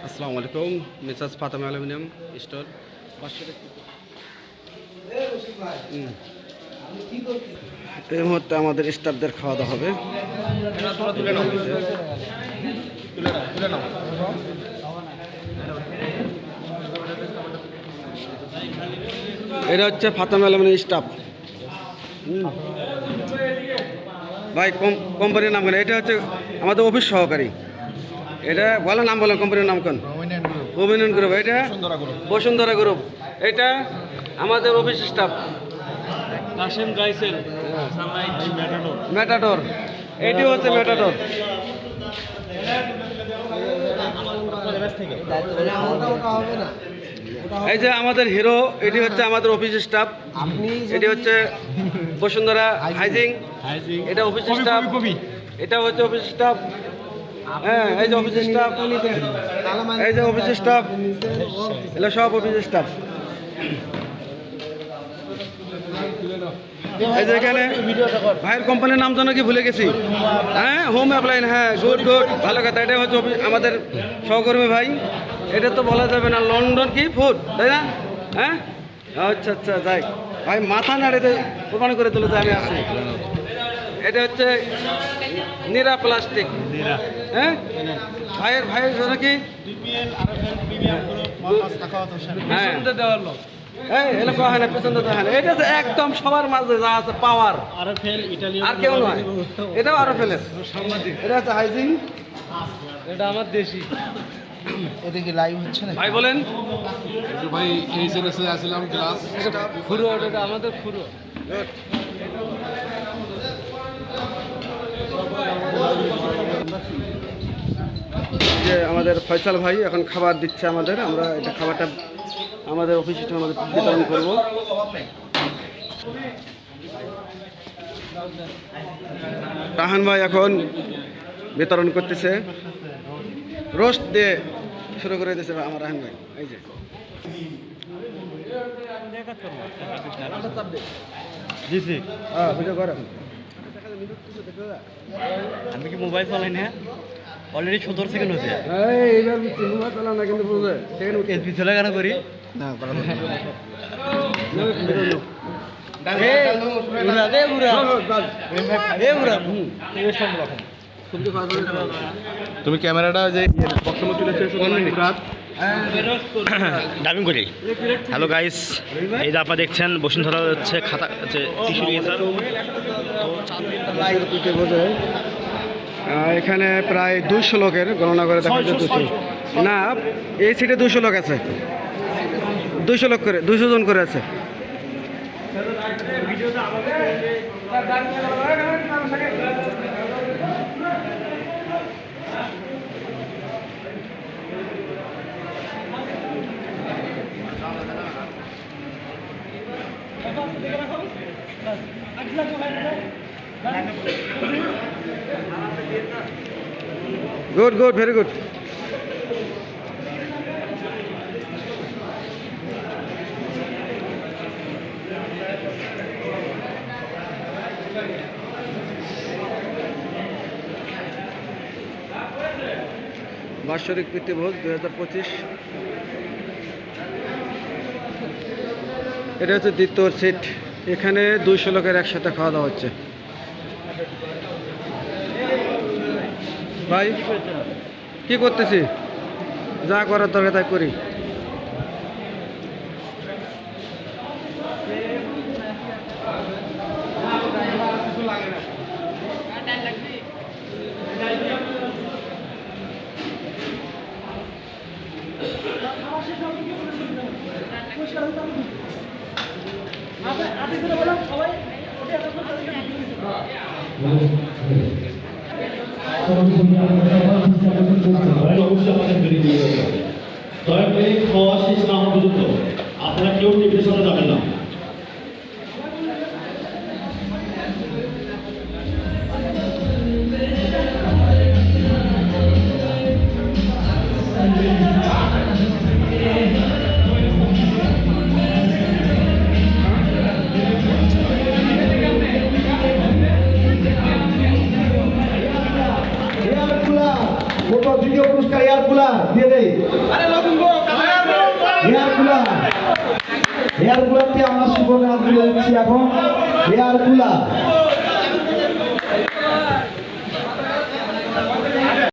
আসসালামু আলাইকুম, Mrs Fatema aluminium store. এই মুহূর্তে আমাদের স্টাফদের খাওয়া দাওয়া হবে। এটা হচ্ছে ফাতেমা অ্যালুমিনিয়াম স্টাফ। ভাই কোম্পানির নাম কেন? এটা হচ্ছে আমাদের অফিস সহকারী। এটা বলো নাম, বলেন কোম্পানির নাম কোন? অভিনয়ন গ্রুপ। এটা বসুন্ধরা গ্রুপ। এটা আমাদের office staff Kashem Gaisal matador. এটি হচ্ছে ম্যাটাডোর। এই যে আমাদের হিরো, এটি হচ্ছে আমাদের অফিস স্টাফ। এটি হচ্ছে বসুন্ধরা হাইজিং। এটা অফিস স্টাফ। এটা হচ্ছে অফিস স্টাফ। হ্যাঁ, এই যে অফিস স্টাফ, এই যে অফিস স্টাফ, এগুলো সব অফিস স্টাফ। এই যে এখানে ভাইয়ের কোম্পানির নাম জানো কি ভুলে গেছি? হ্যাঁ, হোম অ্যাপ্লায়েন্স। হ্যাঁ, গুড গুড, ভালো কথা। এটা হচ্ছে আমাদের সহকর্মী ভাই। এটা তো বলা যাবে না, লন্ডন কি ফুড, তাই না? হ্যাঁ, আচ্ছা আচ্ছা, যাই ভাই, মাথা নাড়িতে প্রমাণ করে তুলেছে আমি আছি। এটা হচ্ছে নীরা প্লাস্টিক। হ্যাঁ, ভাইয়ের জন্য কি? হ্যাঁ, এলো হয় না, পেছন হয় না। এটা একদম সবার মাঝে যা আছে পাওয়ার, আর কেউ নয়। এটাও আরো ফেলে। এটা হচ্ছে হাইজিং। এটা আমার দেশি। এদিকে লাইভ হচ্ছে না ভাই বলেন। ভাই এই সেলেসে আসলাম ক্লাস ফুরো, এটা আমাদের ফুরো। যে আমাদের ফয়সাল ভাই এখন খাবার দিচ্ছে আমাদের। আমরা এটা খাবারটা আমাদের অফিসে আমাদের বিতরণ করব। রাহান ভাই এখন বিতরণ করতেছে, রোস্ট দিয়ে শুরু করে দিয়েছে আমার রাহান ভাই। এই যে ভিডিও কর। আমি কি মোবাইল চালাই না? অলরেডি 17 সেকেন্ড হয়েছে। এইবার মোবাইল চালান না, কিন্তু বুঝে সেকেন্ড এসবি চলে কেন করি না তুমি ক্যামেরাটা যে ডাবিং করি। হ্যালো গাইস, এই যে আপনারা দেখছেন বসুন্ধরা হচ্ছে খাতা হচ্ছে টিস্যু নিয়েছেন। এখানে প্রায় 200 লোকের গণনা করে দেখা যাচ্ছে। না, এই সিটে 200 লোক আছে, 200 লোক করে, 200 জন করে আছে। Good good, very good. বাৎসরিক প্রীতিভোজ 2025। এটা হচ্ছে দ্বিতীয় সিট। এখানে 200 লোকের একসাথে খাওয়া দাওয়া হচ্ছে। ভাই কি করতেছি? যা করার দরকার তাই করি। অবশ্যই আমাদের বেরিয়ে দিয়ে যাবে। দয়া করে খাওয়া শেষ না হওয়া পর্যন্ত আপনারা কেউ টেবিলের সামনে যাবেন না। এয়ার কুলার ফটো ভিডিও পুরস্কার এয়ার কুলার দিয়ে দেই। এয়ার কুলারটি আমরা সুবর্ণ হাত তুলে দিচ্ছি এখন। Air cooler